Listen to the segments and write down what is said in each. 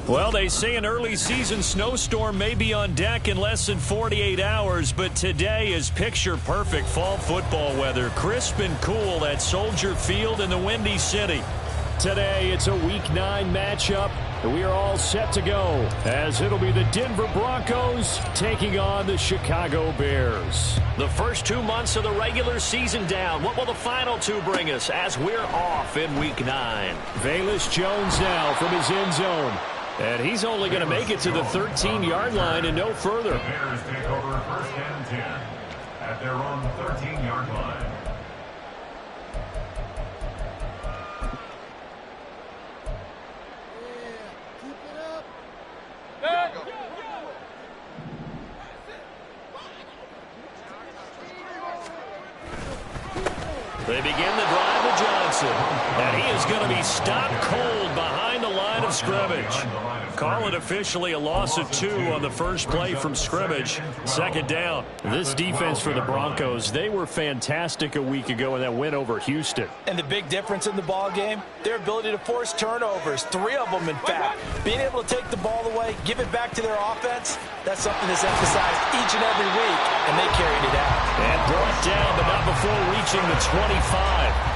Well, they say an early season snowstorm may be on deck in less than 48 hours, but today is picture-perfect fall football weather. Crisp and cool at Soldier Field in the Windy City. Today, it's a Week 9 matchup, and we are all set to go, as it'll be the Denver Broncos taking on the Chicago Bears. The first 2 months of the regular season down. What will the final 2 bring us as we're off in Week 9? Velus Jones now from his end zone. And he's only going to make it to the 13-yard line and no further. The Bears take over first and 10 at their own 13-yard line. They begin the drive with Johnson, and he is going to be stopped cold behind the line of scrimmage. Call it officially a loss of 2 on the first play from scrimmage. Second down. This defense for the Broncos, they were fantastic a week ago in that win over Houston. And the big difference in the ball game, their ability to force turnovers, 3 of them in fact. Being able to take the ball away, give it back to their offense, that's something that's emphasized each and every week, and they carried it out. And brought down, but not before reaching the 25.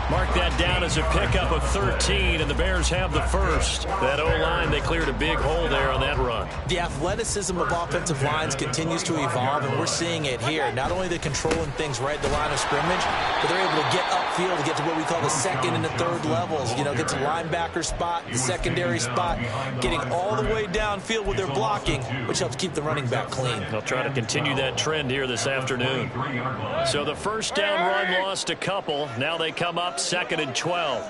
Mark that down as a pickup of 13, and the Bears have the first. That O-line, they cleared a big hole there on that run. The athleticism of offensive lines continues to evolve, and we're seeing it here. Not only they're controlling things right at the line of scrimmage, but they're able to get upfield to get to what we call the second and the third levels. You know, get to linebacker spot, the secondary spot, getting all the way downfield with their blocking, which helps keep the running back clean. They'll try to continue that trend here this afternoon. So the first down run lost a couple. Now they come up 2nd and 12.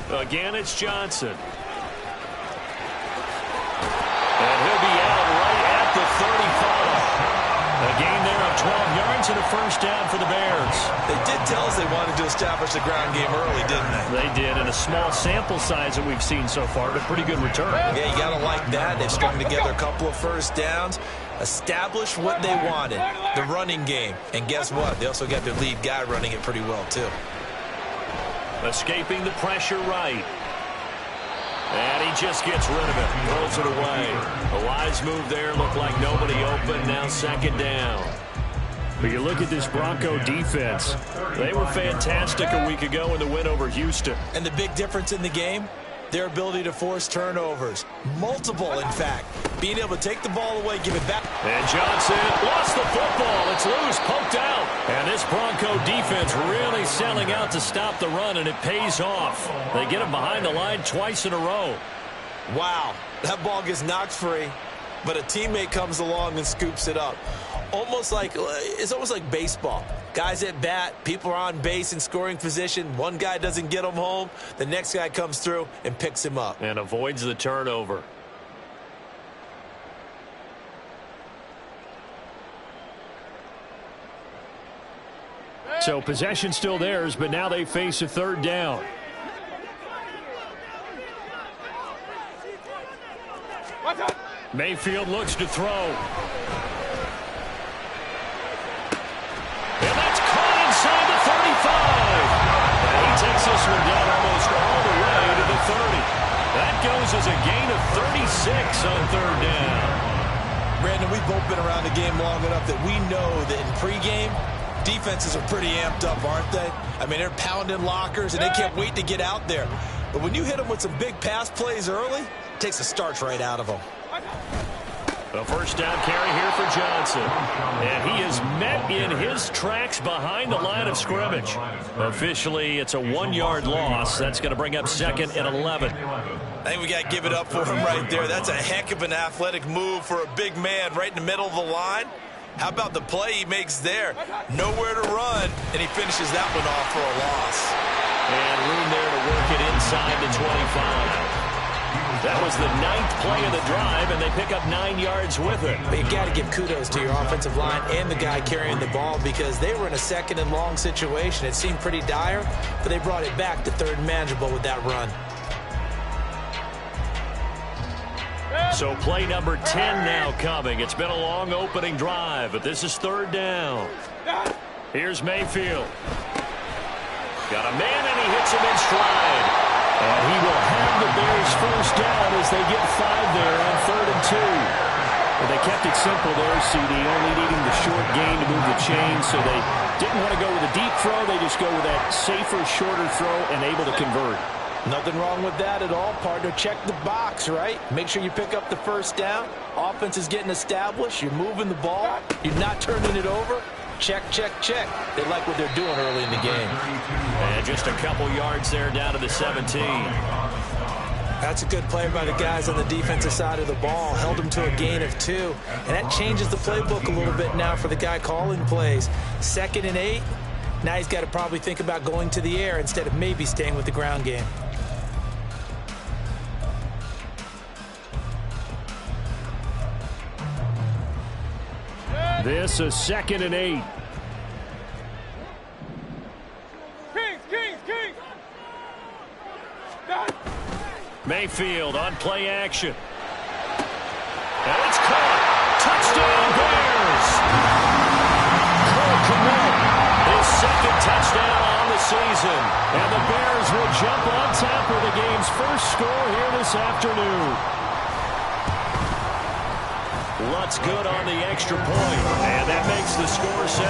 Again, it's Johnson. And he'll be out right at the 35. A gain there of 12 yards and a first down for the Bears. They did tell us they wanted to establish the ground game early, didn't they? They did, and a small sample size that we've seen so far, but pretty good return. Yeah, you got to like that. They've strung together a couple of first downs, established what they wanted, the running game. And guess what? They also got their lead guy running it pretty well, too. Escaping the pressure right. And he just gets rid of it. Throws it away. A wise move there. Looked like nobody open. Now 2nd down. But you look at this Bronco defense. They were fantastic a week ago in the win over Houston. And the big difference in the game, their ability to force turnovers. Multiple, in fact. Being able to take the ball away, give it back. And Johnson lost the football. It's loose, poked out. And this Bronco defense really selling out to stop the run, and it pays off. They get him behind the line twice in a row. Wow, that ball gets knocked free, but a teammate comes along and scoops it up. It's almost like baseball. Guys at bat, people are on base in scoring position. One guy doesn't get him home. The next guy comes through and picks him up. And avoids the turnover. So possession still theirs, but now they face a 3rd down. Mayfield looks to throw. And that's caught inside the 35. And he takes this one down almost all the way to the 30. That goes as a gain of 36 on 3rd down. Brandon, we've both been around the game long enough that we know that in pregame, defenses are pretty amped up, aren't they? I mean, they're pounding lockers, and they can't wait to get out there. But when you hit them with some big pass plays early, it takes the starch right out of them. A first down carry here for Johnson. And he is met in his tracks behind the line of scrimmage. Officially, it's a 1-yard loss. That's going to bring up 2nd and 11. I think we got to give it up for him right there. That's a heck of an athletic move for a big man right in the middle of the line. How about the play he makes there? Nowhere to run, and he finishes that one off for a loss. And room there to work it inside the 25. That was the 9th play of the drive, and they pick up 9 yards with it. But you got to give kudos to your offensive line and the guy carrying the ball because they were in a second and long situation. It seemed pretty dire, but they brought it back to third and manageable with that run. So play number 10 now coming. It's been a long opening drive, but this is third down. Here's Mayfield. Got a man, and he hits him in stride. And he will have the Bears first down as they get 5 there on 3rd and 2. Well, they kept it simple there, CD, only needing the short gain to move the chain, so they didn't want to go with a deep throw. They just go with that safer, shorter throw and able to convert. Nothing wrong with that at all, partner. Check the box, right? Make sure you pick up the first down. Offense is getting established. You're moving the ball. You're not turning it over. Check, check, check. They like what they're doing early in the game. And just a couple yards there down to the 17. That's a good play by the guys on the defensive side of the ball. Held them to a gain of 2. And that changes the playbook a little bit now for the guy calling plays. 2nd and 8. Now he's got to probably think about going to the air instead of maybe staying with the ground game. This is 2nd and 8. Kings. Mayfield on play action. And it's caught. Touchdown Bears. Cole Kmet, his 2nd touchdown on the season. And the Bears will jump on top of the game's first score here this afternoon. Lutz good on the extra point. And that makes the score 7-0.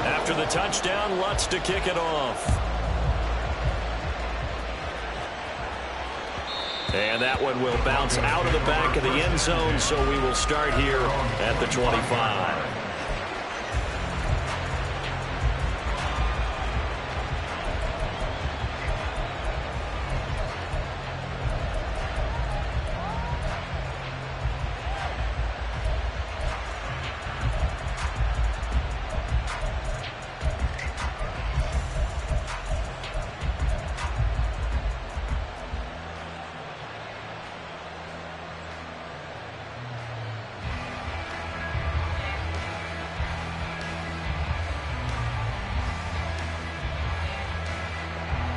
After the touchdown, Lutz to kick it off. And that one will bounce out of the back of the end zone, so we will start here at the 25.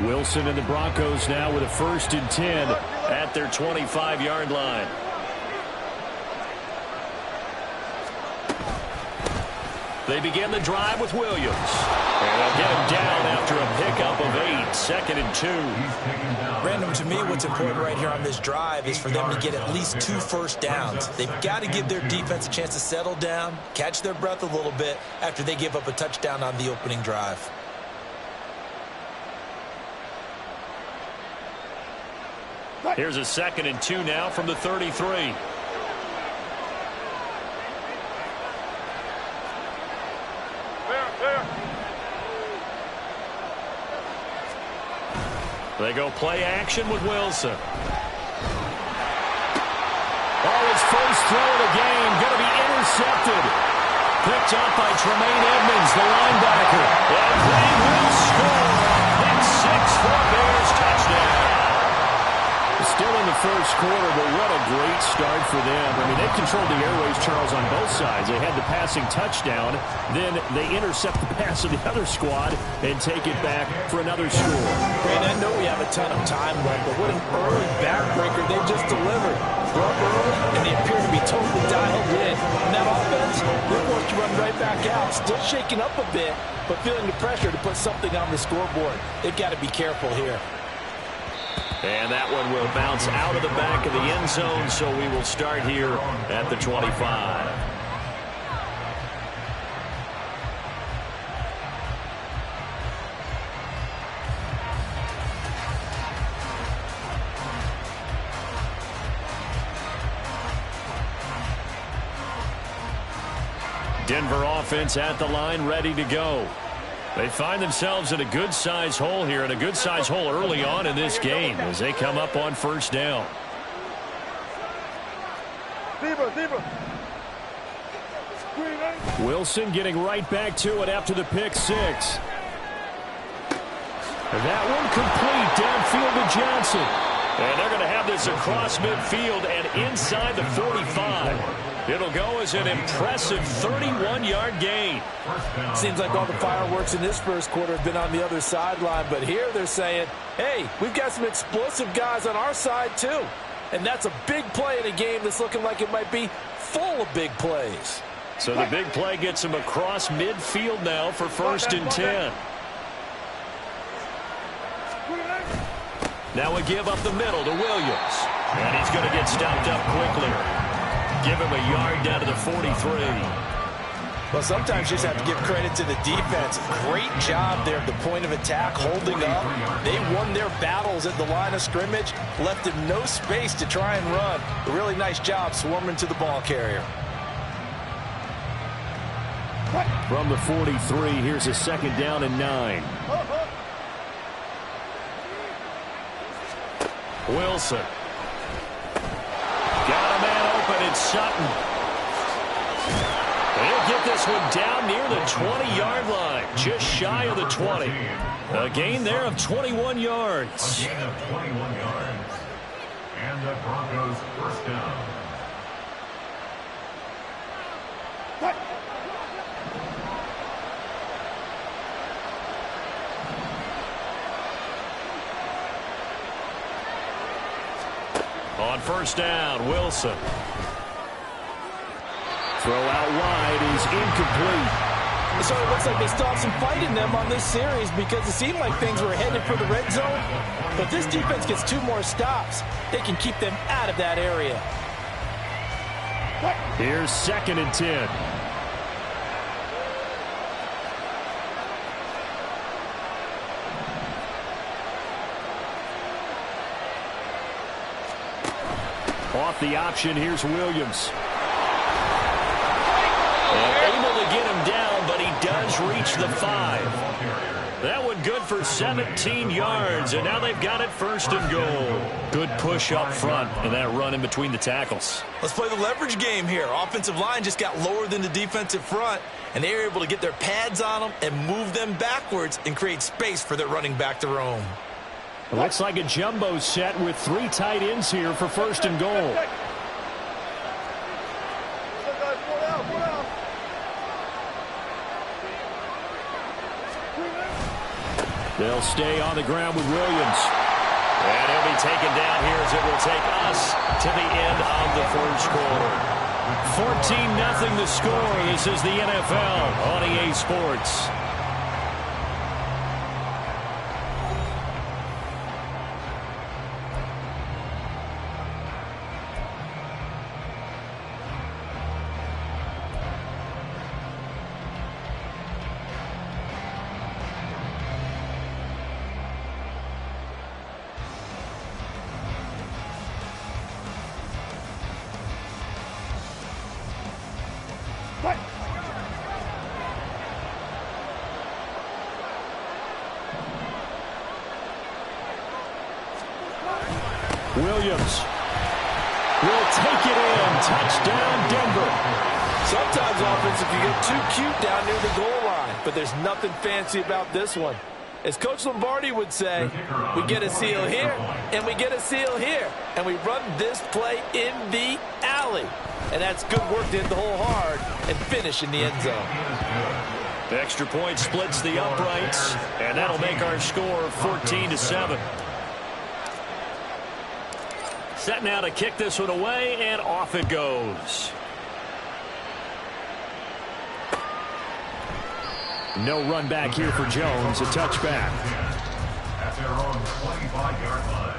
Wilson and the Broncos now with a 1st and 10 at their 25-yard line. They begin the drive with Williams. And they'll get him down after a pickup of 8, 2nd and 2. Random, to me, what's important right here on this drive is for them to get at least 2 first downs. They've got to give their defense a chance to settle down, catch their breath a little bit after they give up a touchdown on the opening drive. Here's a 2nd and 2 now from the 33. They go play action with Wilson. Oh, his first throw of the game going to be intercepted. Picked up by Tremaine Edmonds, the linebacker. And they will score. That's 6 for Bears touchdown. Still in the first quarter, but what a great start for them. I mean, they've controlled the airways, Charles, on both sides. They had the passing touchdown, then they intercept the pass of the other squad and take it back for another score. Great, I know we have a ton of time left, but what an early backbreaker they just delivered. They're up early, and they appear to be totally dialed in. And that offense, they're forced to run right back out. Still shaking up a bit, but feeling the pressure to put something on the scoreboard. They've got to be careful here. And that one will bounce out of the back of the end zone, so we will start here at the 25. Denver offense at the line, ready to go. They find themselves in a good-sized hole here, and a good-sized hole early on in this game as they come up on first down. Wilson getting right back to it after the pick six. And that one complete downfield to Johnson. And they're going to have this across midfield and inside the 45. It'll go as an impressive 31-yard gain. Seems like all the fireworks in this first quarter have been on the other sideline, but here they're saying, hey, we've got some explosive guys on our side too. And that's a big play in a game that's looking like it might be full of big plays. So the big play gets him across midfield now for 1st and 10. Now we give up the middle to Williams. And he's going to get stopped up quickly. Give him a yard down to the 43. Well, sometimes you just have to give credit to the defense. Great job there at the point of attack, holding up. They won their battles at the line of scrimmage, left him no space to try and run. A really nice job swarming to the ball carrier. From the 43, here's a 2nd down and 9. Wilson. Got a man open. It's Sutton. He'll get this one down near the 20-yard line, just shy of the 20. A gain there of 21 yards. A gain of 21 yards. And the Broncos 1st down. On 1st down, Wilson. Throw out wide is incomplete. So it looks like they still have some fight in them on this series because it seemed like things were headed for the red zone. But this defense gets 2 more stops. They can keep them out of that area. Here's 2nd and 10. Off the option, here's Williams. And able to get him down, but he does reach the 5. That one good for 17 yards, and now they've got it 1st and goal. Good push up front, and that run in between the tackles. Let's play the leverage game here. Offensive line just got lower than the defensive front, and they were able to get their pads on them and move them backwards and create space for their running back to roam. It looks like a jumbo set with 3 tight ends here for 1st and goal. They'll stay on the ground with Williams. And he'll be taken down here as it will take us to the end of the 1st quarter. 14-0 the score. This is the NFL on EA Sports. Williams will take it in. Touchdown, Denver. Sometimes offense, if you get too cute down near the goal line, but there's nothing fancy about this one. As Coach Lombardi would say, we get a seal here, and we get a seal here, and we run this play in the alley. And that's good work to hit the hole hard and finish in the end zone. The extra point splits the uprights, and that'll make our score 14-7. Set now to kick this one away, and off it goes. No run back here for Jones. A touchback. At their own 25-yard line.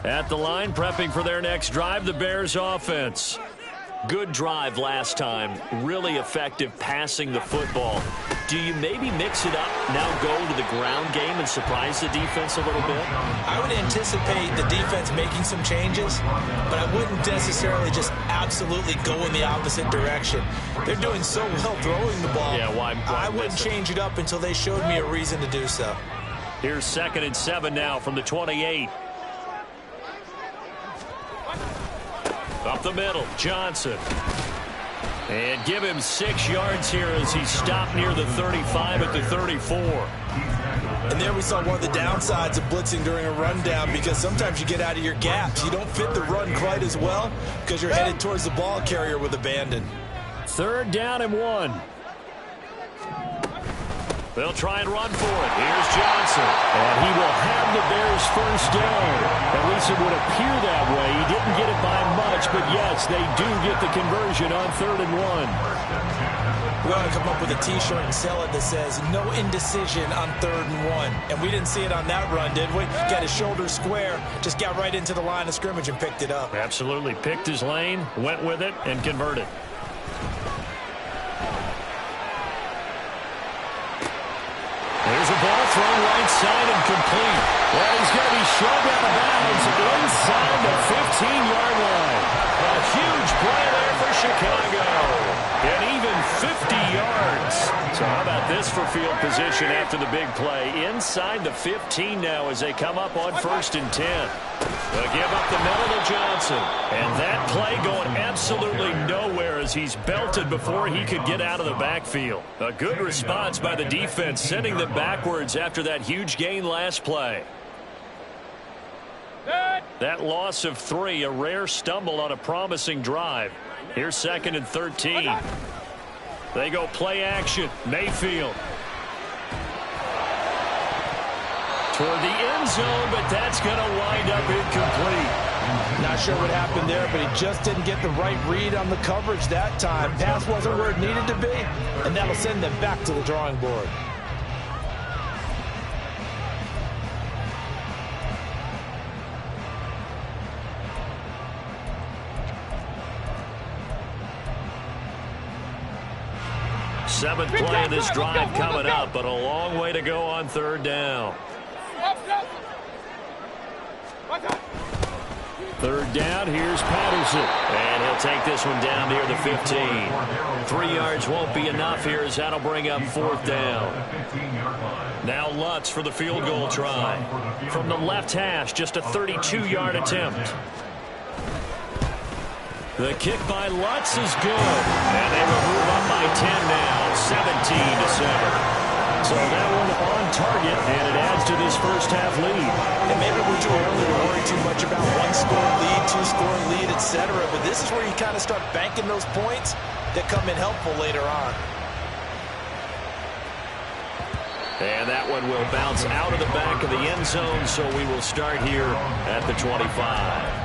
At the line, prepping for their next drive, the Bears offense. Good drive last time. Really effective passing the football. Do you maybe mix it up, now go to the ground game and surprise the defense a little bit? I would anticipate the defense making some changes, but I wouldn't necessarily just absolutely go in the opposite direction. They're doing so well throwing the ball. Yeah, why I wouldn't change it up until they showed me a reason to do so. Here's 2nd and 7 now from the 28. Up the middle, Johnson. And give him 6 yards here as he stopped near the 35 at the 34. And there we saw one of the downsides of blitzing during a rundown, because sometimes you get out of your gaps. You don't fit the run quite as well because you're headed towards the ball carrier with abandon. 3rd down and 1. They'll try and run for it. Here's Johnson. And he will have the Bears first down. At least it would appear that way. He didn't get it by much, but yes, they do get the conversion on 3rd and 1. We ought to come up with a T-shirt and sell it that says, no indecision on 3rd and 1. And we didn't see it on that run, did we? Got his shoulder square, just got right into the line of scrimmage and picked it up. Absolutely. Picked his lane, went with it, and converted. There's a ball thrown right side and complete. Well, he's going to be shoved out of bounds inside the 15-yard line. A huge play there for Chicago. And even 50 yards. So how about this for field position after the big play? Inside the 15 now as they come up on 1st and 10. They'll give up the middle to Johnson. And that play going absolutely nowhere as he's belted before he could get out of the backfield. A good response by the defense, sending them backwards after that huge gain last play. That loss of 3, a rare stumble on a promising drive. Here's 2nd and 13. They go play action. Mayfield. Toward the end zone, but that's going to wind up incomplete. Not sure what happened there, but he just didn't get the right read on the coverage that time. Pass wasn't where it needed to be, and that'll send them back to the drawing board. Seventh play of this drive coming up, but a long way to go on 3rd down. 3rd down, here's Patterson. And he'll take this one down near the 15. 3 yards won't be enough here as that'll bring up 4th down. Now Lutz for the field goal try. From the left hash, just a 32-yard attempt. The kick by Lutz is good. And they will move up by 10 now, 17-7. So that one on target, and it adds to this first half lead. And maybe we're too early to worry too much about 1-score lead, 2-score lead, etc. But this is where you kind of start banking those points that come in helpful later on. And that one will bounce out of the back of the end zone, so we will start here at the 25.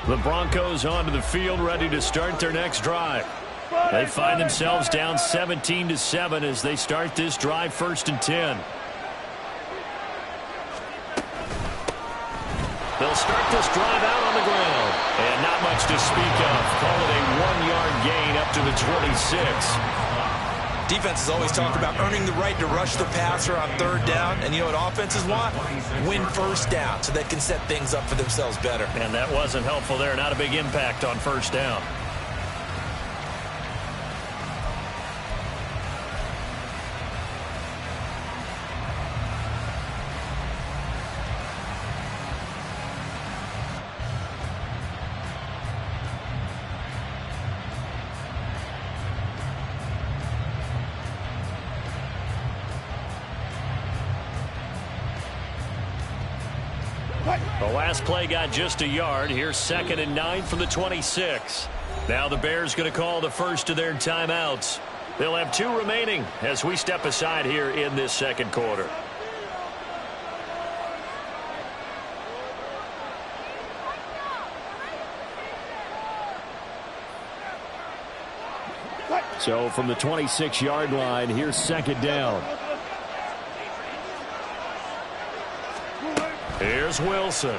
The Broncos onto the field, ready to start their next drive. They find themselves down 17-7 as they start this drive, 1st and 10. They'll start this drive out on the ground. And not much to speak of. Call it a 1-yard gain up to the 26. Defense has always talked about earning the right to rush the passer on 3rd down. And you know what offenses want? Win 1st down so they can set things up for themselves better. And that wasn't helpful there. Not a big impact on 1st down. Right. The last play got just a yard. Here's 2nd and 9 from the 26. Now the Bears going to call the first of their timeouts. They'll have 2 remaining as we step aside here in this second quarter. So from the 26-yard line, here's 2nd down. Here's Wilson.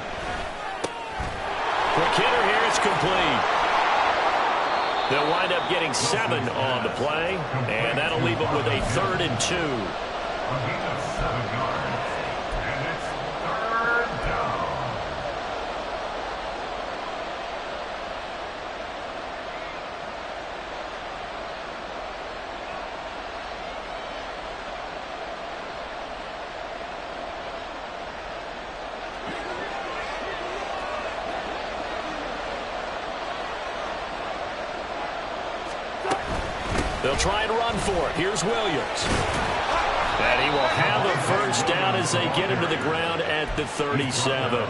Quick hitter here. It's complete. They'll wind up getting 7 on the play, and that'll leave them with a 3rd and 2. A gain of 7 yards. And it's 3rd down. They'll try and run for it. Here's Williams. And he will have a first down as they get him to the ground at the 37.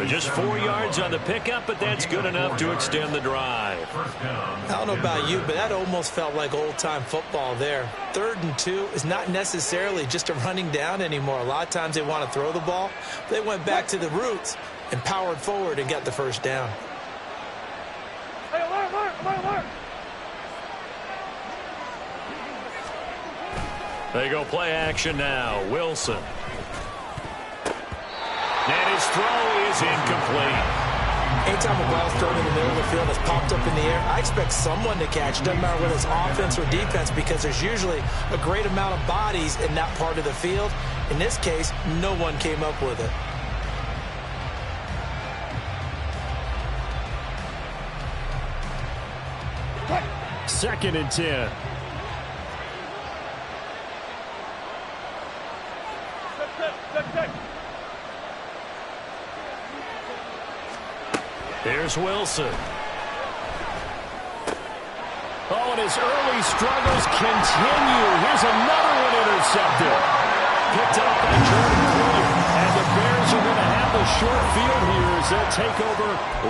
Just 4 yards on the pickup, but that's good enough to extend the drive. I don't know about you, but that almost felt like old-time football there. 3rd and 2 is not necessarily just a running down anymore. A lot of times they want to throw the ball. They went back to the roots and powered forward and got the first down. They go play action now. Wilson. And his throw is incomplete. Anytime a ball's thrown in the middle of the field that's popped up in the air, I expect someone to catch. Doesn't matter whether it's offense or defense, because there's usually a great amount of bodies in that part of the field. In this case, no one came up with it. Second and 10. Here's Wilson. Oh, and his early struggles continue. Here's another one intercepted. Picked up by Jordan Poyer. And the Bears are going to have the short field here as they'll take over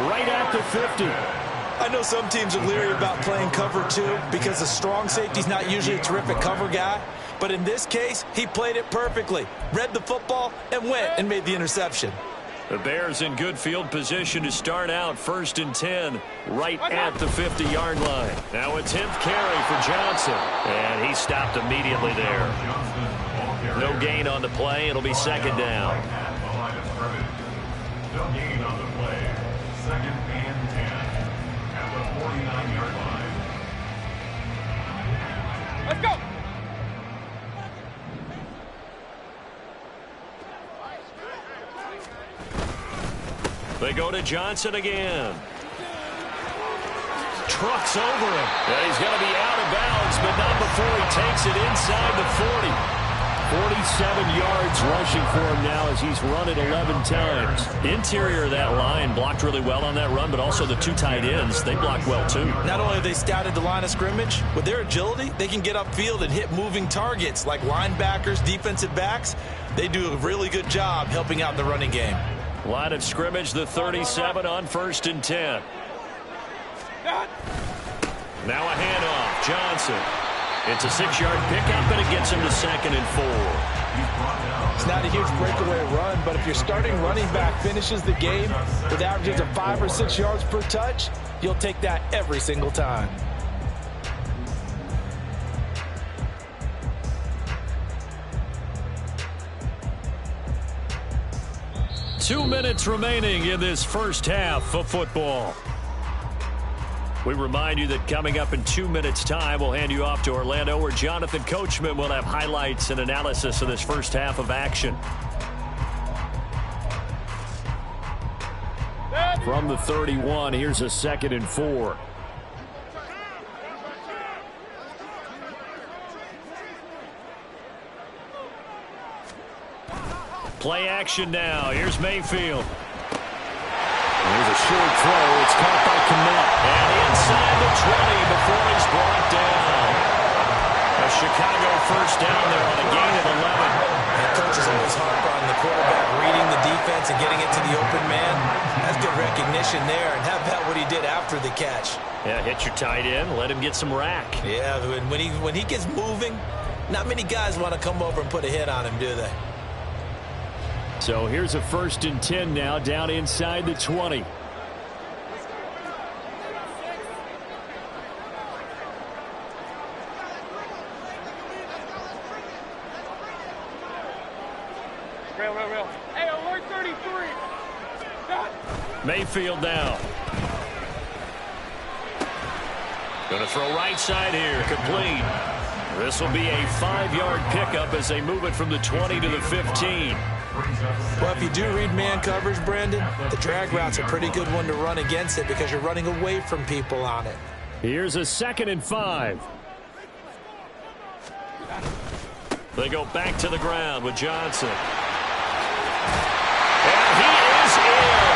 right at the 50. I know some teams are leery about playing cover 2 because the strong safety's not usually a terrific cover guy. But in this case, he played it perfectly. Read the football and went and made the interception. The Bears in good field position to start out 1st and 10 right at the 50-yard line. Now a 10th carry for Johnson. And he stopped immediately there. No gain on the play. It'll be 2nd down. No gain on the play. 2nd and 10 at the 49-yard line. Let's go. They go to Johnson again. Trucks over him. And he's going to be out of bounds, but not before he takes it inside the 40. 47 yards rushing for him now as he's run it 11 times. Interior of that line blocked really well on that run, but also the 2 tight ends, they blocked well too. Not only have they scouted the line of scrimmage, with their agility, they can get upfield and hit moving targets like linebackers, defensive backs. They do a really good job helping out the running game. Line of scrimmage, the 37 on 1st and 10. Now a handoff. Johnson. It's a 6-yard pickup, and it gets him to 2nd and 4. It's not a huge breakaway run, but if your starting running back finishes the game with averages of 5 or 6 yards per touch, you'll take that every single time. Two minutes remaining in this first half of football. We remind you that coming up in 2 minutes' time, we'll hand you off to Orlando, where Jonathan Coachman will have highlights and analysis of this first half of action. From the 31, here's a 2nd and 4. Play action now. Here's Mayfield. Here's a short throw. It's caught by Kmet. And inside the 20 before he's brought down. A Chicago first down there on a gain of 11. And coaches always harp on the quarterback reading the defense defense and getting it to the open man. That's good recognition there. And how about what he did after the catch? Yeah, hit your tight end, let him get some rack. Yeah, when he gets moving, not many guys want to come over and put a hit on him, do they? So here's a 1st and 10 now, down inside the 20. Real. Hey, alert 33. Mayfield now. Going to throw right side here, complete. This will be a 5-yard pickup as they move it from the 20 to the 15. Well, if you do read man coverage, Brandon, the drag route's a pretty good one to run against it because you're running away from people on it. Here's a 2nd and 5. They go back to the ground with Johnson. And he is in.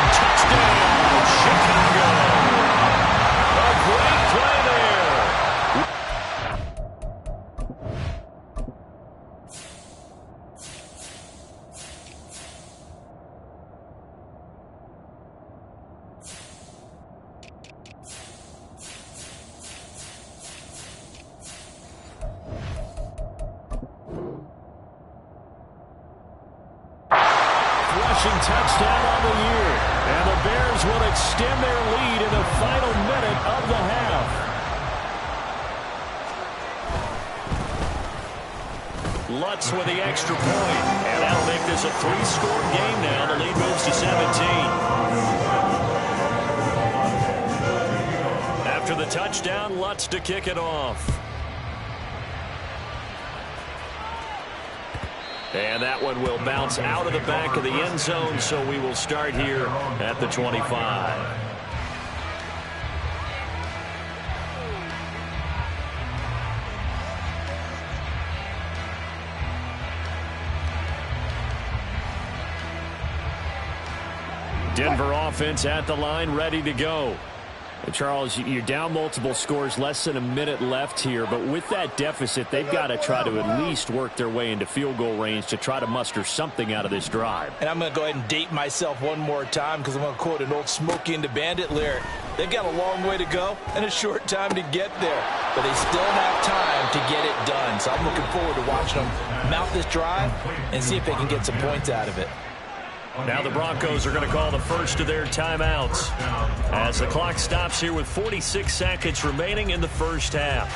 Touchdown, Chicago. A great play there. Touchdown on the year. And the Bears will extend their lead in the final minute of the half. Lutz with the extra point. And that'll make this a 3-score game now. The lead moves to 17. After the touchdown, Lutz to kick it off. And that one will bounce out of the back of the end zone, so we will start here at the 25. Denver offense at the line, ready to go. Charles, you're down multiple scores, less than a minute left here, but with that deficit, they've got to try to at least work their way into field goal range to try to muster something out of this drive. And I'm going to go ahead and date myself one more time because I'm going to quote an old Smokey and the Bandit lyric. They've got a long way to go and a short time to get there, but they still have time to get it done. So I'm looking forward to watching them mount this drive and see if they can get some points out of it. Now the Broncos are going to call the first of their timeouts as the clock stops here with 46 seconds remaining in the first half.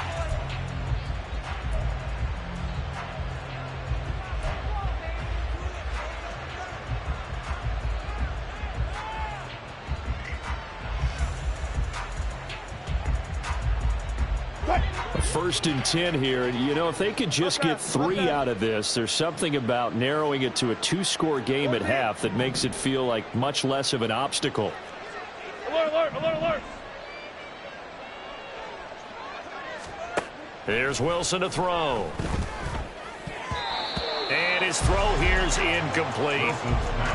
First and 10 here, and you know, if they could just get 3 out of this, there's something about narrowing it to a 2-score game at half that makes it feel like much less of an obstacle. Alert. Here's Wilson to throw. And his throw here is incomplete.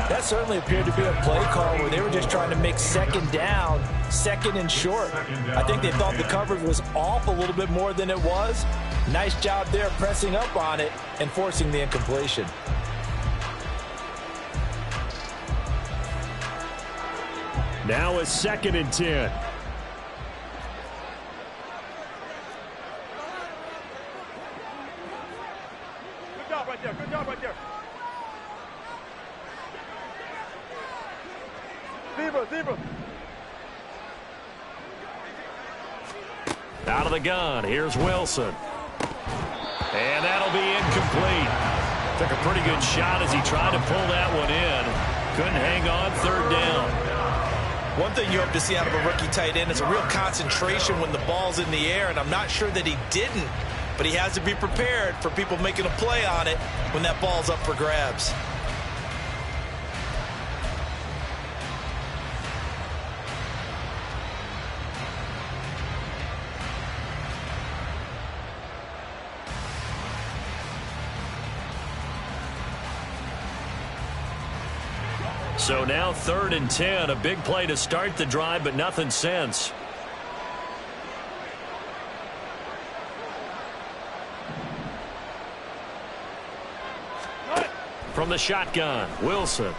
That certainly appeared to be a play call where they were just trying to make second down, second and short. I think they thought the coverage was off a little bit more than it was. Nice job there pressing up on it and forcing the incompletion. Now a 2nd and 10. Good job right there. Zebra. Out of the gun, here's Wilson. And that'll be incomplete. Took a pretty good shot as he tried to pull that one in. Couldn't hang on, 3rd down. One thing you hope to see out of a rookie tight end is a real concentration when the ball's in the air, and I'm not sure that he didn't. But he has to be prepared for people making a play on it when that ball's up for grabs. So now 3rd and 10, a big play to start the drive, but nothing since. From the shotgun, Wilson.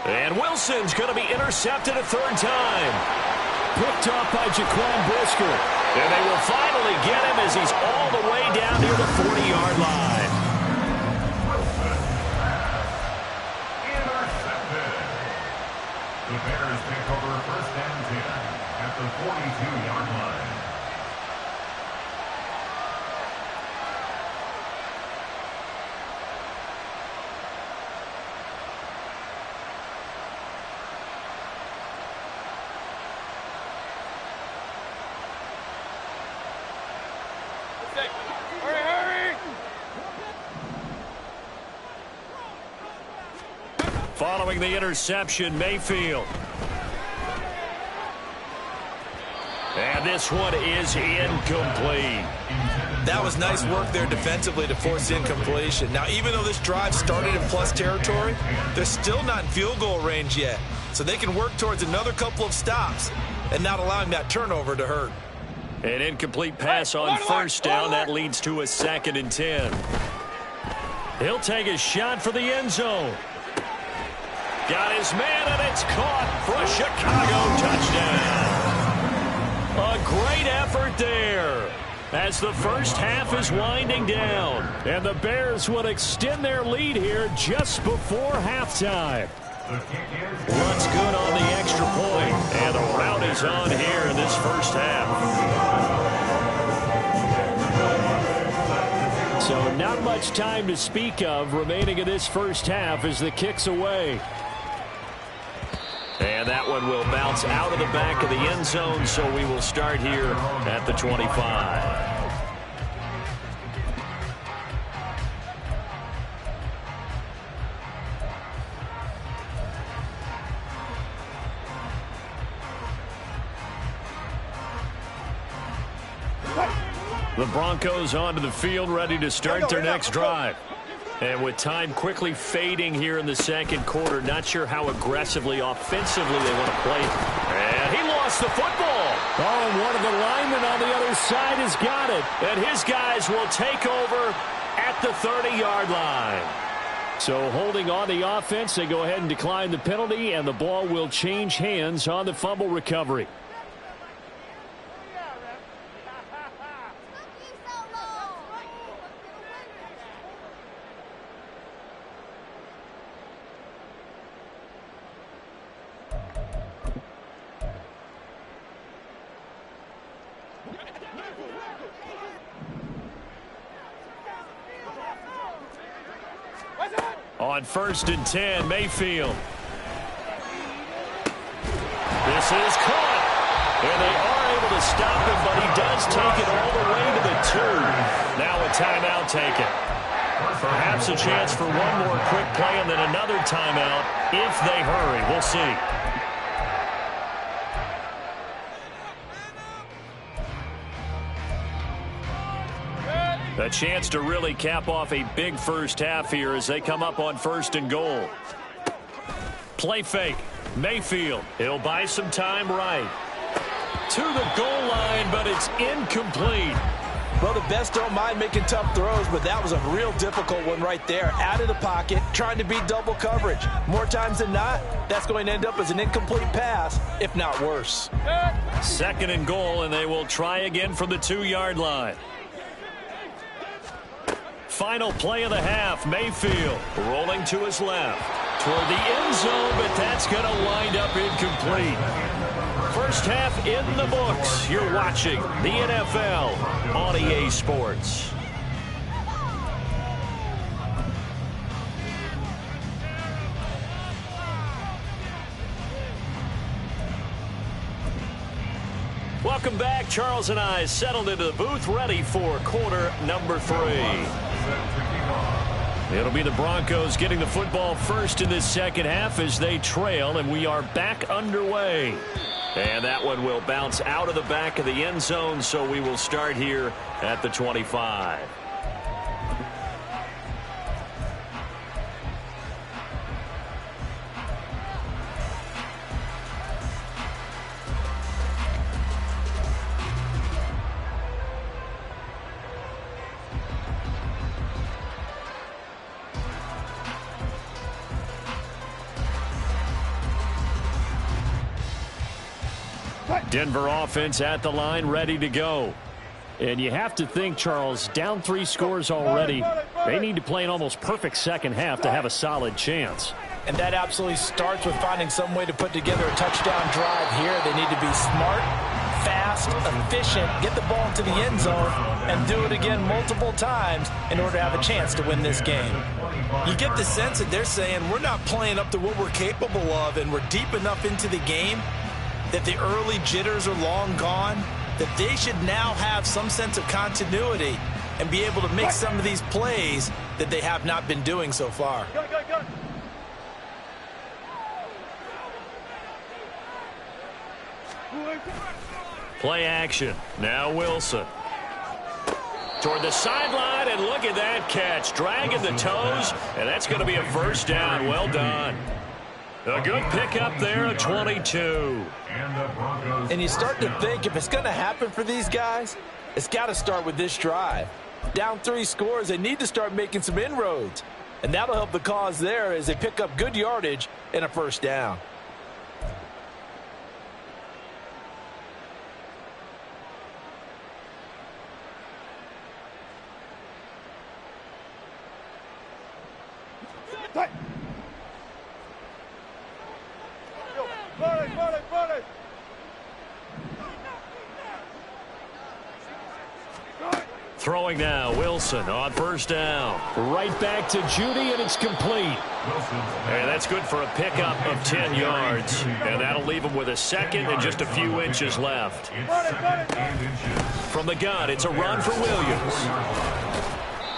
And Wilson's going to be intercepted a third time. Picked off by Jaquan Brisker. And they will finally get him as he's all the way down near the 40-yard line. Intercepted. The Bears take over first and 10 at the 42-yard line. Following the interception, Mayfield. And this one is incomplete. That was nice work there defensively to force incompletion. Now, even though this drive started in plus territory, they're still not in field goal range yet. So they can work towards another couple of stops and not allowing that turnover to hurt. An incomplete pass on first down. That leads to a 2nd and 10. He'll take a shot for the end zone. Got his man, and it's caught for a Chicago touchdown. A great effort there as the first half is winding down. And the Bears would extend their lead here just before halftime. Runs good on the extra point, and the rout is on here in this first half. So not much time to speak of remaining in this first half as the kick's away. And that one will bounce out of the back of the end zone, so we will start here at the 25. The Broncos onto the field, ready to start their next drive. And with time quickly fading here in the second quarter, not sure how aggressively, offensively they want to play. And he lost the football. Oh, and one of the linemen on the other side has got it. And his guys will take over at the 30-yard line. So holding on the offense, they go ahead and decline the penalty, and the ball will change hands on the fumble recovery. On 1st and 10, Mayfield. This is caught. And they are able to stop him, but he does take it all the way to the 2. Now a timeout taken. Perhaps a chance for one more quick play and then another timeout if they hurry. We'll see. A chance to really cap off a big first half here as they come up on 1st and goal. Play fake. Mayfield. He'll buy some time right. To the goal line, but it's incomplete. Well, the best don't mind making tough throws, but that was a real difficult one right there. Out of the pocket, trying to beat double coverage. More times than not, that's going to end up as an incomplete pass, if not worse. 2nd and goal, and they will try again from the 2-yard line. Final play of the half, Mayfield rolling to his left toward the end zone, but that's going to wind up incomplete. First half in the books. You're watching the NFL on EA Sports. Welcome back. Charles and I settled into the booth, ready for quarter number 3. It'll be the Broncos getting the football first in this second half as they trail, and we are back underway. And that one will bounce out of the back of the end zone, so we will start here at the 25. Denver offense at the line, ready to go. And you have to think, Charles, down 3 scores already. They need to play an almost perfect second half to have a solid chance. And that absolutely starts with finding some way to put together a touchdown drive here. They need to be smart, fast, efficient, get the ball into the end zone, and do it again multiple times in order to have a chance to win this game. You get the sense that they're saying we're not playing up to what we're capable of, and we're deep enough into the game that the early jitters are long gone, that they should now have some sense of continuity and be able to make some of these plays that they have not been doing so far. Go. Play action. Now Wilson. Toward the sideline, and look at that catch. Dragging the toes, and that's going to be a first down. Well done. A good pickup there, a 22. And you start to think if it's going to happen for these guys, it's got to start with this drive. Down 3 scores, they need to start making some inroads. And that'll help the cause there as they pick up good yardage and a first down. Buddy. Throwing now, Wilson on first down. Right back to Judy, and it's complete. And that's good for a pickup of 10 yards. And that'll leave him with a second and just a few inches left. From the gun, it's a run for Williams.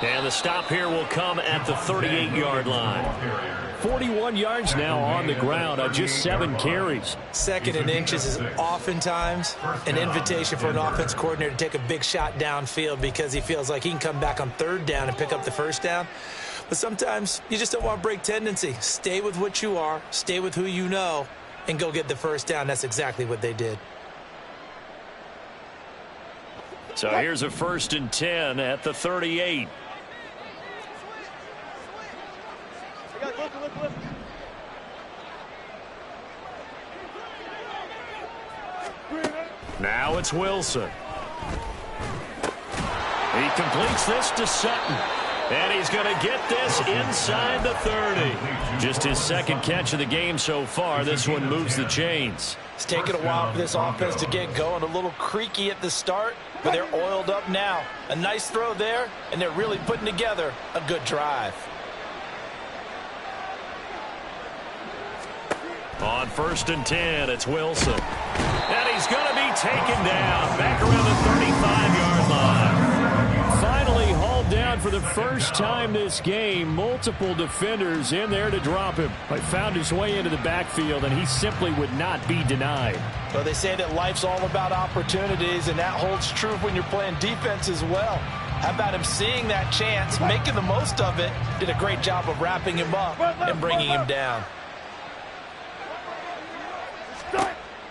And the stop here will come at the 38-yard line. 41 yards now on the ground on just 7 carries. Second and inches is oftentimes an invitation for an offense coordinator to take a big shot downfield because he feels like he can come back on third down and pick up the first down. But sometimes you just don't want to break tendency. Stay with what you are, stay with who you know, and go get the first down. That's exactly what they did. So here's a 1st and 10 at the 38. Now it's Wilson. He completes this to Sutton. And he's going to get this inside the 30. Just his second catch of the game so far. This one moves the chains. It's taken a while for this offense to get going. A little creaky at the start, but they're oiled up now. A nice throw there, and they're really putting together a good drive. On 1st and 10, it's Wilson. And he's going to be taken down back around the 35-yard line. Finally hauled down for the first time this game. Multiple defenders in there to drop him. But found his way into the backfield, and he simply would not be denied. Well, they say that life's all about opportunities, and that holds true when you're playing defense as well. How about him seeing that chance, making the most of it, did a great job of wrapping him up and bringing him down.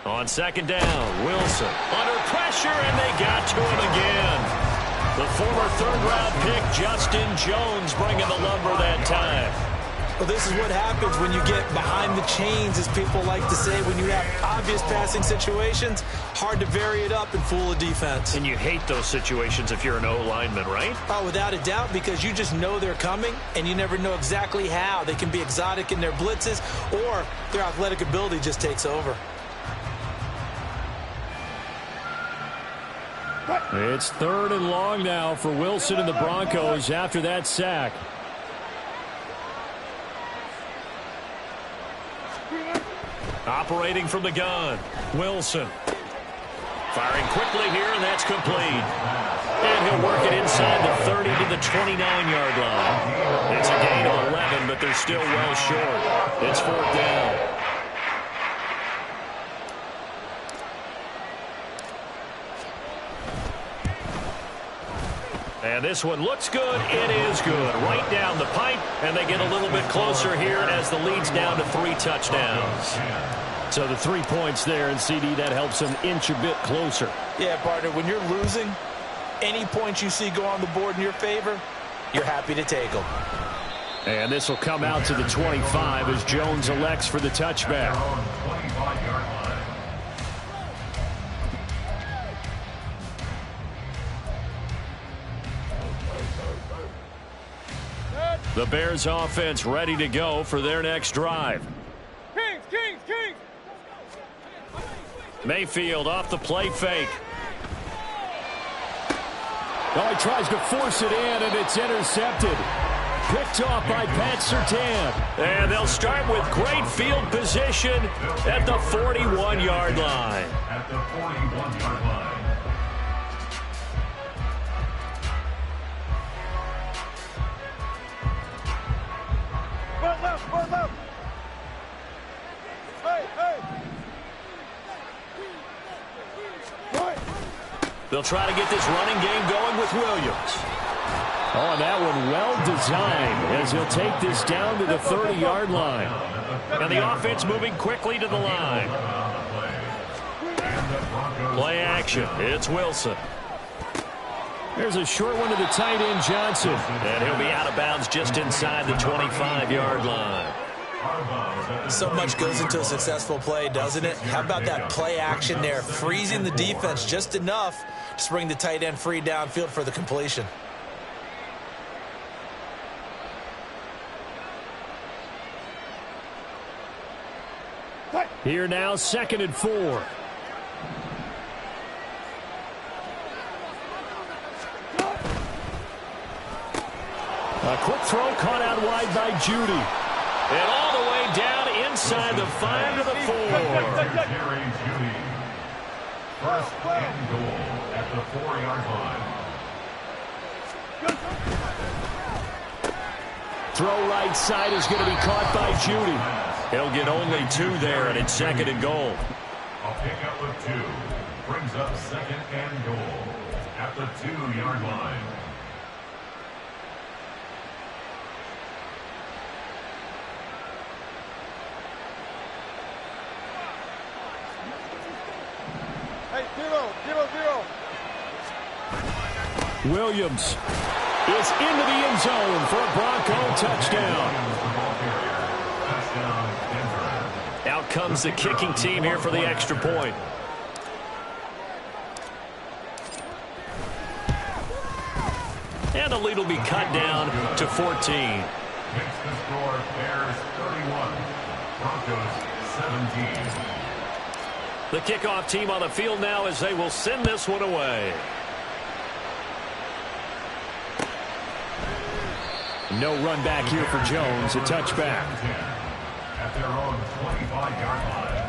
On 2nd down, Wilson under pressure, and they got to him again. The former 3rd-round pick, Justin Jones, bringing the lumber that time. Well, this is what happens when you get behind the chains, as people like to say. When you have obvious passing situations, hard to vary it up and fool a defense. And you hate those situations if you're an O-lineman, right? Oh, without a doubt, because you just know they're coming, and you never know exactly how. They can be exotic in their blitzes, or their athletic ability just takes over. It's 3rd and long now for Wilson and the Broncos after that sack. Operating from the gun, Wilson. Firing quickly here, and that's complete. And he'll work it inside the 30 to the 29-yard line. It's a gain of 11, but they're still well short. It's 4th down. And this one looks good. It is good. Right down the pipe, and they get a little bit closer here as the lead's down to 3 touchdowns. So the 3 points there, and CD, that helps them inch a bit closer. Yeah, partner, when you're losing, any points you see go on the board in your favor, you're happy to take them. And this will come out to the 25 as Jones elects for the touchback. The Bears offense ready to go for their next drive. Kings, Kings, Kings! Mayfield off the play fake. Oh, he tries to force it in, and it's intercepted. Picked off by Pat Surtain. And they'll start with great field position at the 41-yard line. At the 41-yard line. Foot left, foot left! Hey, hey! Right! They'll try to get this running game going with Williams. Oh, and that one well designed as he'll take this down to the 30-yard line. And the offense moving quickly to the line. Play action. It's Wilson. There's a short one to the tight end, Johnson. And he'll be out of bounds just inside the 25-yard line. So much goes into a successful play, doesn't it? How about that play action there, freezing the defense just enough to bring the tight end free downfield for the completion. Here now, 2nd and 4. A quick throw caught out wide by Judy. And all the way down inside the 5 to the 4. Jerry Judy. First and goal at the 4-yard line. Throw right side is going to be caught by Judy. He'll get only 2 there, and it's 2nd and goal. A pickup of 2 brings up 2nd and goal at the 2-yard line. Hey, 0-0-0. Williams is into the end zone for a Bronco touchdown. Out comes the kicking team here for the extra point. And the lead will be cut down to 14. Makes the score Bears 31, Broncos 17. The kickoff team on the field now as they will send this one away. No run back here for Jones, a touchback. At their own 25-yard line.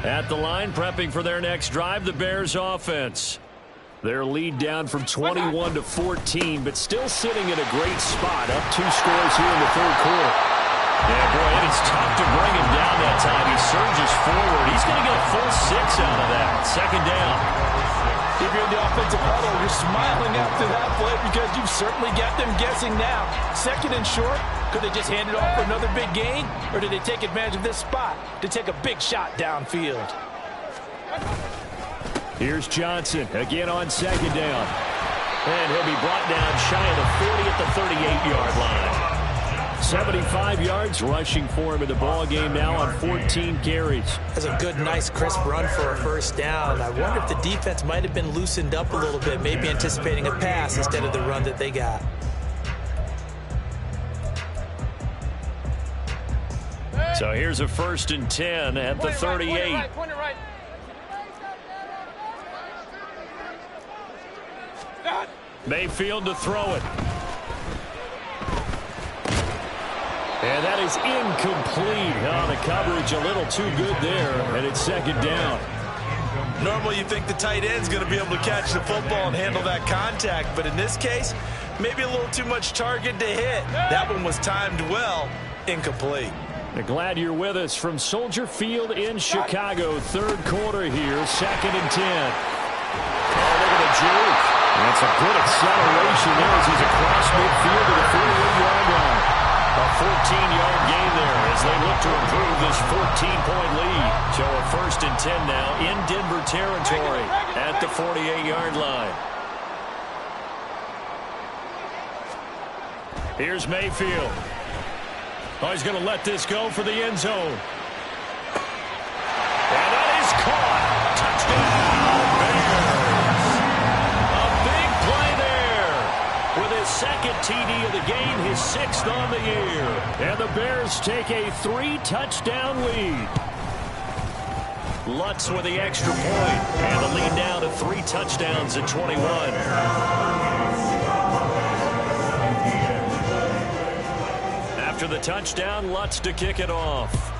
At the line, prepping for their next drive, the Bears offense. Their lead down from 21 to 14, but still sitting in a great spot, up 2 scores here in the 3rd quarter. Yeah, boy, it is tough to bring him down that time. He surges forward. He's going to get a full 6 out of that. 2nd down. If you're in the offensive huddle, you're smiling after that play because you've certainly got them guessing now. 2nd and short, could they just hand it off for another big gain? Or did they take advantage of this spot to take a big shot downfield? Here's Johnson again on 2nd down. And he'll be brought down shy of the 40 at the 38-yard line. 75 yards rushing for him in the ball game now on 14 carries. That's a good, nice, crisp run for a 1st down. I wonder if the defense might have been loosened up a little bit, maybe anticipating a pass instead of the run that they got. So here's a 1st and 10 at the 38. Point it right. Mayfield to throw it. And that is incomplete. Oh, the coverage a little too good there, and it's 2nd down. Normally you think the tight end's going to be able to catch the football and handle that contact, but in this case, maybe a little too much target to hit. That one was timed well, incomplete. Glad you're with us from Soldier Field in Chicago. 3rd quarter here, 2nd and 10. Oh, look at the juke. That's a good acceleration there as he's across midfield to the 48-yard line. A 14-yard gain there as they look to improve this 14-point lead. So a 1st and 10 now in Denver territory at the 48-yard line. Here's Mayfield. Oh, he's going to let this go for the end zone. And that is caught. second TD of the game, his 6th on the year. And the Bears take a 3-touchdown lead. Lutz with the extra point, and the lead down to 3 touchdowns at 21. After the touchdown, Lutz to kick it off.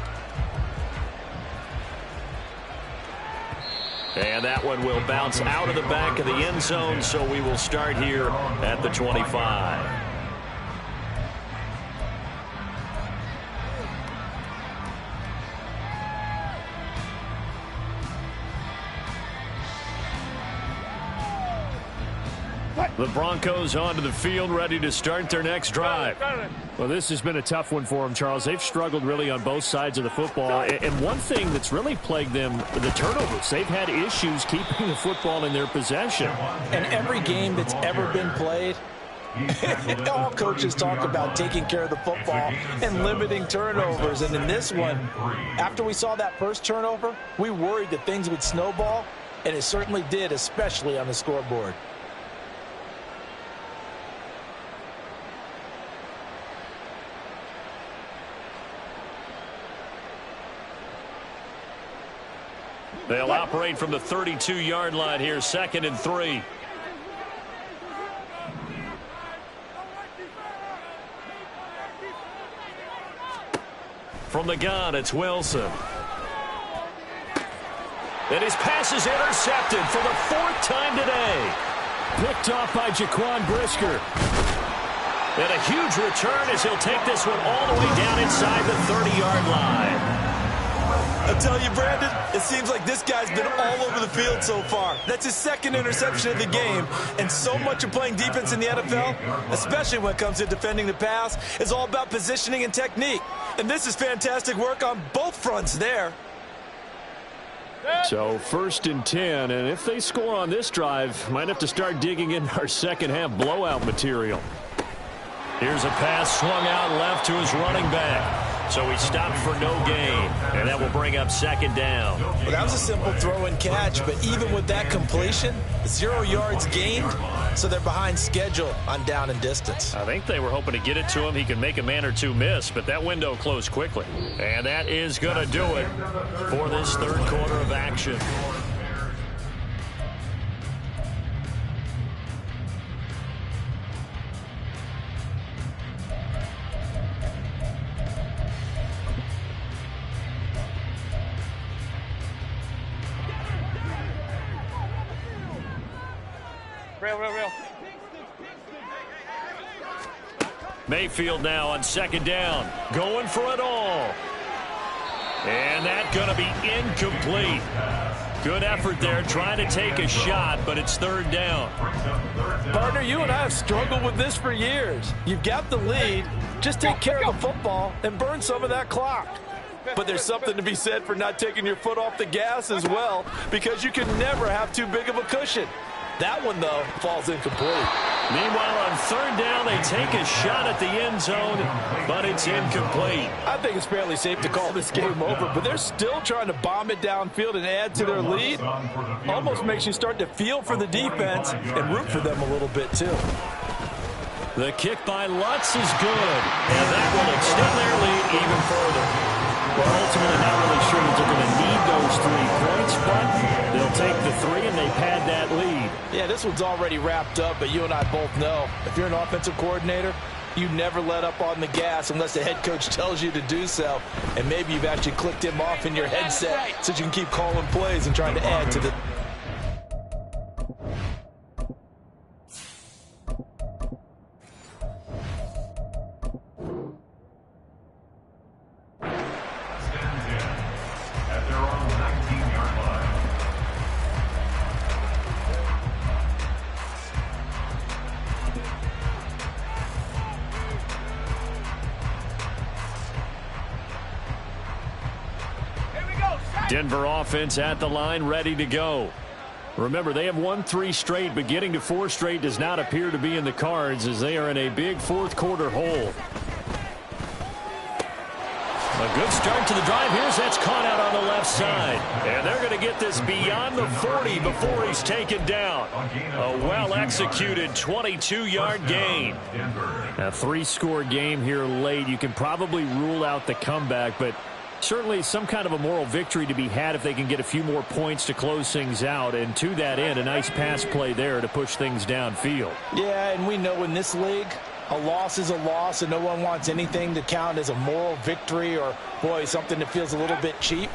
And that one will bounce out of the back of the end zone, so we will start here at the 25. The Broncos onto the field, ready to start their next drive. Well, this has been a tough one for them, Charles. They've struggled really on both sides of the football. And one thing that's really plagued them, the turnovers. They've had issues keeping the football in their possession. And every game that's ever been played, all coaches talk about taking care of the football and limiting turnovers. And in this one, after we saw that first turnover, we worried that things would snowball, and it certainly did, especially on the scoreboard. They'll operate from the 32-yard line here, 2nd and 3. From the gun, it's Wilson. And his pass is intercepted for the 4th time today. Picked off by Jaquan Brisker. And a huge return as he'll take this one all the way down inside the 30-yard line. I'll tell you, Brandon, it seems like this guy's been all over the field so far. That's his 2nd interception of the game. And so much of playing defense in the NFL, especially when it comes to defending the pass, is all about positioning and technique. And this is fantastic work on both fronts there. So 1st and 10, and if they score on this drive, might have to start digging in our second-half blowout material. Here's a pass swung out left to his running back. So he stopped for no gain, and that will bring up 2nd down. Well, that was a simple throw and catch, but even with that completion, 0 yards gained, so they're behind schedule on down and distance. I think they were hoping to get it to him. He could make a man or two miss, but that window closed quickly. And that is going to do it for this 3rd quarter of action. Real. Mayfield now on 2nd down, going for it all. And that's going to be incomplete. Good effort there, trying to take a shot, but it's 3rd down. Partner, you and I have struggled with this for years. You've got the lead. Just take care of the football and burn some of that clock. But there's something to be said for not taking your foot off the gas as well, because you can never have too big of a cushion. That one, though, falls incomplete. Meanwhile, on 3rd down, they take a shot at the end zone, but it's incomplete. I think it's fairly safe to call this game over, but they're still trying to bomb it downfield and add to their lead. Almost makes you start to feel for the defense and root for them a little bit, too. The kick by Lutz is good, and that will extend their lead even further. Well, ultimately, not really sure that they're going to need those 3 points, but they'll take the 3 and they pad that lead. Yeah, this one's already wrapped up, but you and I both know if you're an offensive coordinator, you never let up on the gas unless the head coach tells you to do so. And maybe you've actually clicked him off in your headset so you can keep calling plays and trying to add to the... At their own 19-yard line. Denver offense at the line, ready to go. Remember, they have won 3 straight, but getting to 4 straight does not appear to be in the cards as they are in a big 4th quarter hole. A good start to the drive. That's caught out on the left side. And they're going to get this beyond the 40 before he's taken down. A well-executed 22-yard gain. A 3-score game here late. You can probably rule out the comeback, but certainly some kind of a moral victory to be had if they can get a few more points to close things out. And to that end, a nice pass play there to push things downfield. Yeah, and we know in this league, a loss is a loss, and no one wants anything to count as a moral victory or, boy, something that feels a little bit cheap.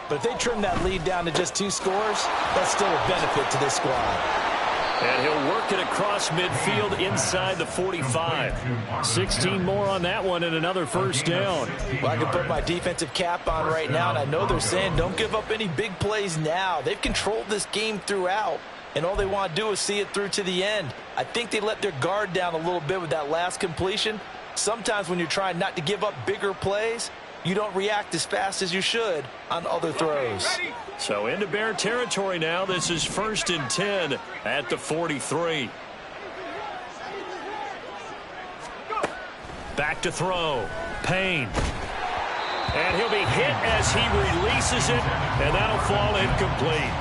But if they trim that lead down to just 2 scores, that's still a benefit to this squad. And he'll work it across midfield inside the 45. 16 more on that one and another first down. Well, I can put my defensive cap on right now, and I know they're saying don't give up any big plays now. They've controlled this game throughout, and all they want to do is see it through to the end. I think they let their guard down a little bit with that last completion. Sometimes when you're trying not to give up bigger plays, you don't react as fast as you should on other throws. So into Bear territory now. This is 1st and 10 at the 43. Back to throw. Payne. And he'll be hit as he releases it, and that'll fall incomplete.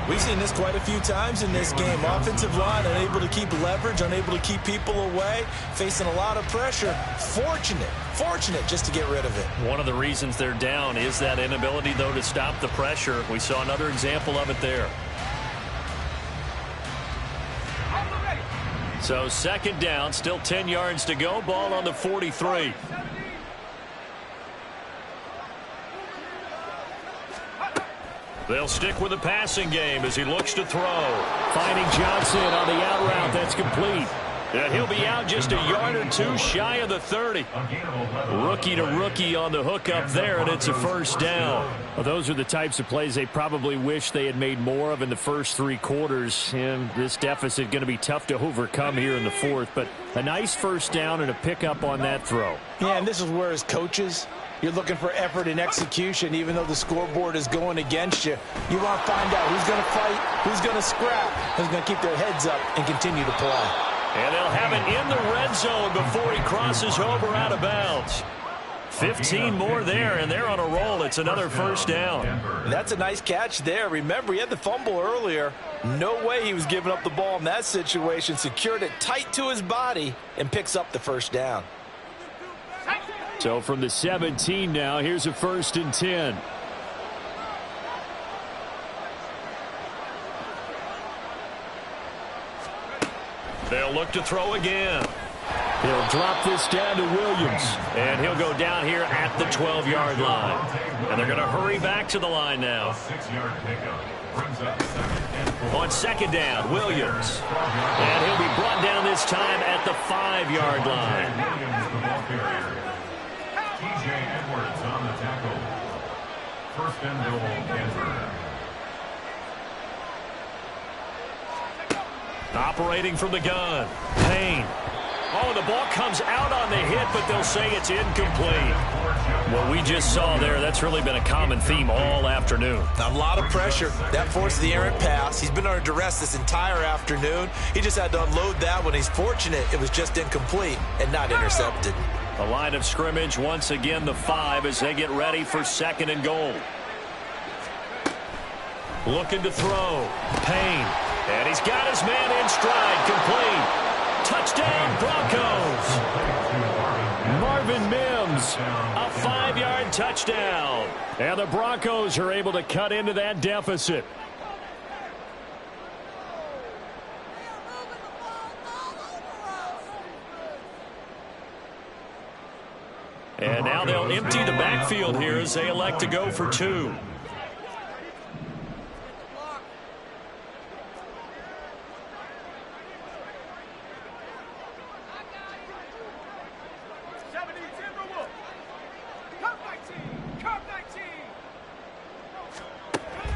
We've seen this quite a few times in this game. Offensive line unable to keep leverage, unable to keep people away, facing a lot of pressure. Fortunate just to get rid of it. One of the reasons they're down is that inability, though, to stop the pressure. We saw another example of it there. So 2nd down, still 10 yards to go. Ball on the 43. They'll stick with the passing game as he looks to throw. Finding Johnson on the out route. That's complete. And he'll be out just a yard or 2 shy of the 30. Rookie to rookie on the hook up there, and it's a first down. Well, those are the types of plays they probably wish they had made more of in the first 3 quarters. And this deficit going to be tough to overcome here in the 4th. But a nice first down and a pickup on that throw. Yeah, and this is where as coaches, you're looking for effort and execution. Even though the scoreboard is going against you, you want to find out who's going to fight, who's going to scrap, who's going to keep their heads up and continue to play. And they'll have it in the red zone before he crosses over out of bounds. 15 more there, and they're on a roll. It's another first down. That's a nice catch there. Remember, he had the fumble earlier. No way he was giving up the ball in that situation. Secured it tight to his body and picks up the first down. So from the 17 now, here's a 1st and 10. They'll look to throw again. He'll drop this down to Williams. And he'll go down here at the 12-yard line. And they're going to hurry back to the line now. 6-yard pickup brings up 2nd and 4. On 2nd down, Williams. And he'll be brought down this time at the 5-yard line. Williams, the ball carrier. TJ Edwards on the tackle. 1st and goal, Denver. Operating from the gun. Payne. Oh, the ball comes out on the hit, but they'll say it's incomplete. What we just saw there, that's really been a common theme all afternoon. A lot of pressure. That forced the errant pass. He's been under duress this entire afternoon. He just had to unload that one. He's fortunate it was just incomplete and not intercepted. The line of scrimmage, once again, the 5 as they get ready for 2nd and goal. Looking to throw. Payne. And he's got his man in stride. Complete. Touchdown, Broncos. Marvin Mims. A 5-yard touchdown. And the Broncos are able to cut into that deficit. And now they'll empty the backfield here as they elect to go for 2.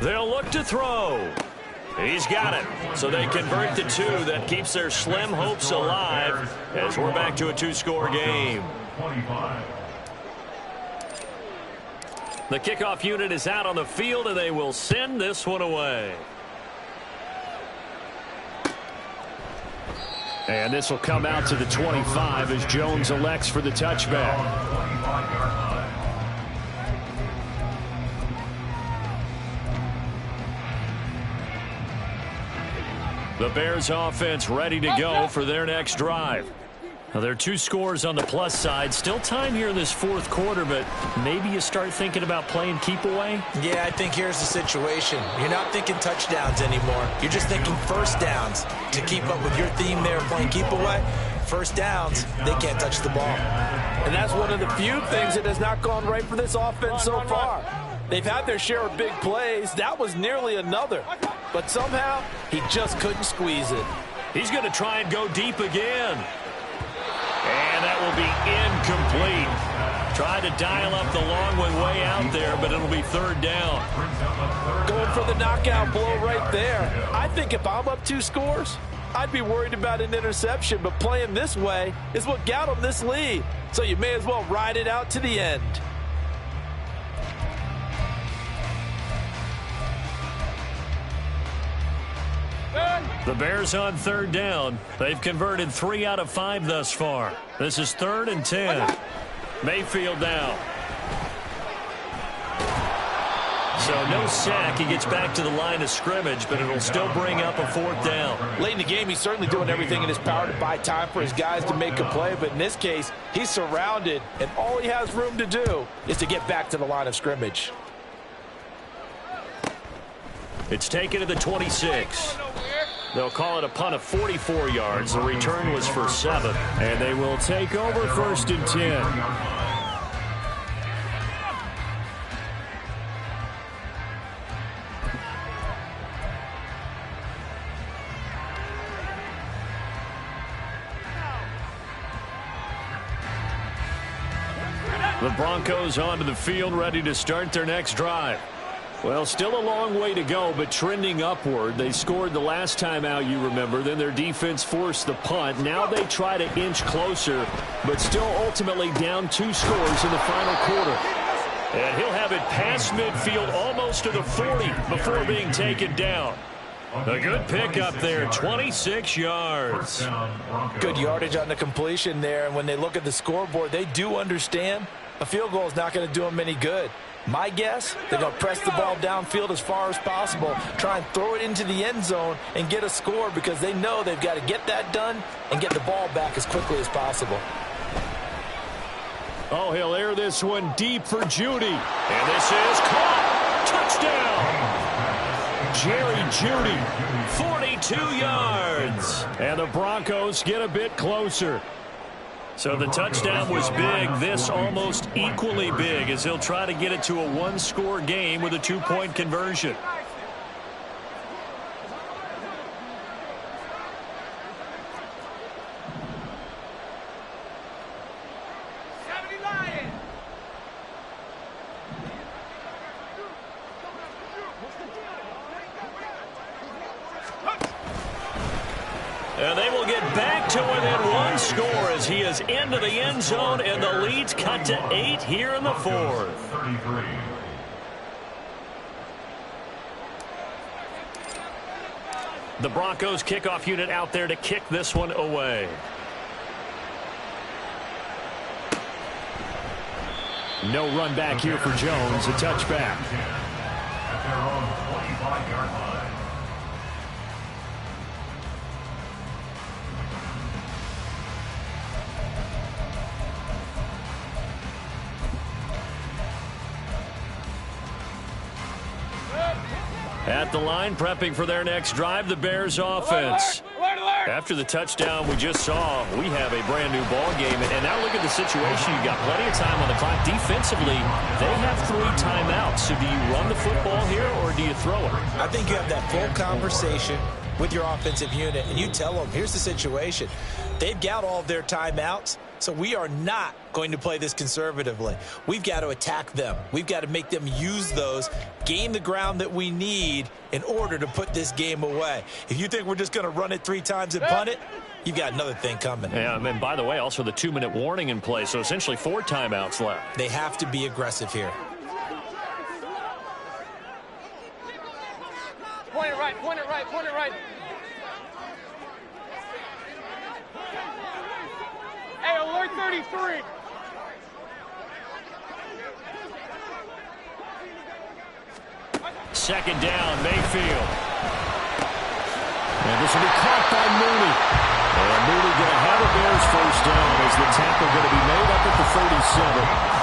They'll look to throw. He's got it. So they convert the 2. That keeps their slim hopes alive as we're back to a 2-score game. 25. The kickoff unit is out on the field, and they will send this one away. And this will come out to the 25 as Jones elects for the touchback. The Bears offense ready to go for their next drive. Now, there are 2 scores on the plus side. Still time here in this fourth quarter, but maybe you start thinking about playing keep away? Yeah, I think here's the situation. You're not thinking touchdowns anymore. You're just thinking first downs. To keep up with your theme there, playing keep away, first downs, they can't touch the ball. And that's one of the few things that has not gone right for this offense so far. They've had their share of big plays. That was nearly another. But somehow, he just couldn't squeeze it. He's going to try and go deep again. And that will be incomplete. Tried to dial up the long one way out there, but it'll be third down. Going for the knockout blow right there. I think if I'm up 2 scores, I'd be worried about an interception, but playing this way is what got them this lead. So you may as well ride it out to the end. The Bears on third down. They've converted 3 out of 5 thus far. This is 3rd and 10. Mayfield now. So no sack. He gets back to the line of scrimmage, but it'll still bring up a 4th down. Late in the game, he's certainly doing everything in his power to buy time for his guys to make a play, but in this case, he's surrounded, and all he has room to do is to get back to the line of scrimmage. It's taken to the 26. They'll call it a punt of 44 yards. The return was for 7. And they will take over 1st and 10. The Broncos onto the field, ready to start their next drive. Well, still a long way to go, but trending upward. They scored the last time out, you remember. Then their defense forced the punt. Now they try to inch closer, but still ultimately down 2 scores in the final quarter. And he'll have it past midfield, almost to the 40 before being taken down. A good pickup there, 26 yards. Good yardage on the completion there, and when they look at the scoreboard, they do understand a field goal is not going to do them any good. My guess, they're going to press the ball downfield as far as possible, try and throw it into the end zone and get a score because they know they've got to get that done and get the ball back as quickly as possible. Oh, he'll air this one deep for Judy. And this is caught. Touchdown. Jerry Judy, 42 yards. And the Broncos get a bit closer. So the touchdown was big. This almost equally big as he'll try to get it to a 1-score game with a 2-point conversion. And they will get back to within 1 score as he is into the end zone, and the lead's cut to 8 here in the 4th. 33. The Broncos kickoff unit out there to kick this one away. No run back here for Jones, a touchback. At their own 25-yard line. At the line, prepping for their next drive, the Bears offense. After the touchdown we just saw, we have a brand new ball game. And now look at the situation. You've got plenty of time on the clock. Defensively, they have 3 timeouts. So do you run the football here or do you throw it? I think you have that full conversation with your offensive unit, and you tell them, here's the situation. They've got all of their timeouts, so we are not going to play this conservatively. We've got to attack them. We've got to make them use those, gain the ground that we need in order to put this game away. If you think we're just going to run it 3 times and punt it, you've got another thing coming. Yeah, and by the way, also the 2-minute warning in play, so essentially 4 timeouts left. They have to be aggressive here. Point it right, point it right, point it right. Hey, alert 33. Second down, Mayfield. And this will be caught by Mooney. And Mooney going to have a Bears first down as the tackle going to be made up at the 37.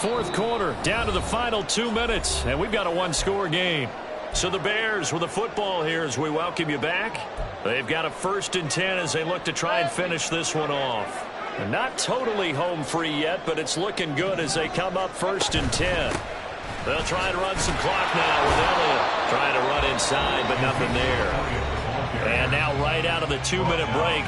Fourth quarter, down to the final 2 minutes, and we've got a one-score game. So the Bears with the football here as we welcome you back. They've got a 1st and 10 as they look to try and finish this one off. They're not totally home free yet, but it's looking good as they come up 1st and 10. They'll try and run some clock now with Elliott. Trying to run inside, but nothing there. And now right out of the 2-minute break,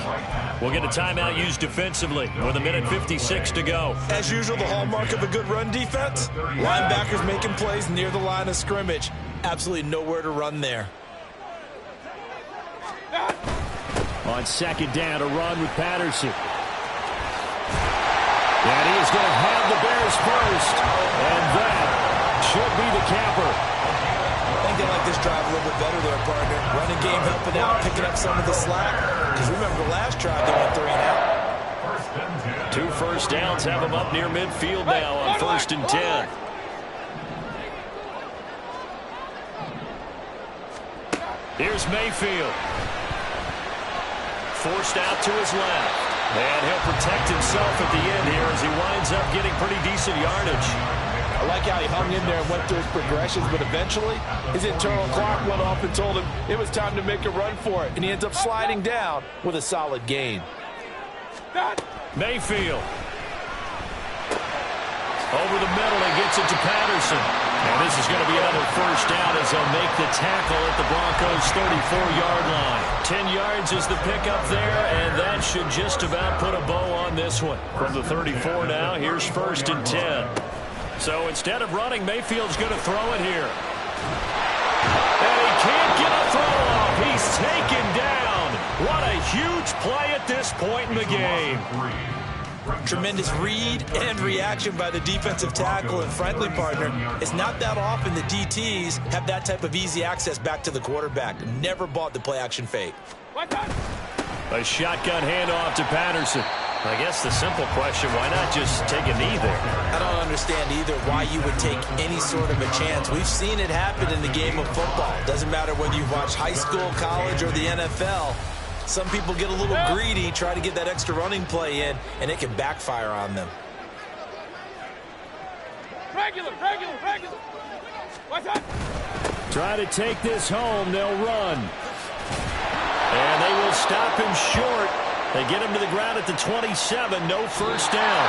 we'll get a timeout used defensively with 1:56 to go. As usual, the hallmark of a good run defense, linebackers making plays near the line of scrimmage. Absolutely nowhere to run there. On 2nd down, a run with Patterson. And he is going to have the Bears first. And that should be the capper. I think they like this drive a little bit better there, partner. Running game helping out, picking up some of the slack. Because remember the last drive, they went 3 and out. 2 first downs have them up near midfield now on 1st and 10. Here's Mayfield. Forced out to his left. And he'll protect himself at the end here as he winds up getting pretty decent yardage. I like how he hung in there and went through his progressions, but eventually his internal clock went off and told him it was time to make a run for it, and he ends up sliding down with a solid gain. Mayfield. Over the middle, he gets it to Patterson. And this is going to be another first down as they'll make the tackle at the Broncos' 34-yard line. 10 yards is the pickup there, and that should just about put a bow on this one. From the 34 now, here's 1st and 10. So instead of running, Mayfield's going to throw it here. And he can't get a throw off. He's taken down. What a huge play at this point in the game. Tremendous read and reaction by the defensive tackle, and frankly, partner, it's not that often the DTs have that type of easy access back to the quarterback. Never bought the play-action fake. A shotgun handoff to Patterson. I guess the simple question, why not just take a knee there? I don't understand either why you would take any sort of a chance. We've seen it happen in the game of football. Doesn't matter whether you watch high school, college, or the NFL. Some people get a little greedy, try to get that extra running play in, and it can backfire on them. Regular. What's up? Try to take this home. They'll run. And they will stop him short. They get him to the ground at the 27. No first down.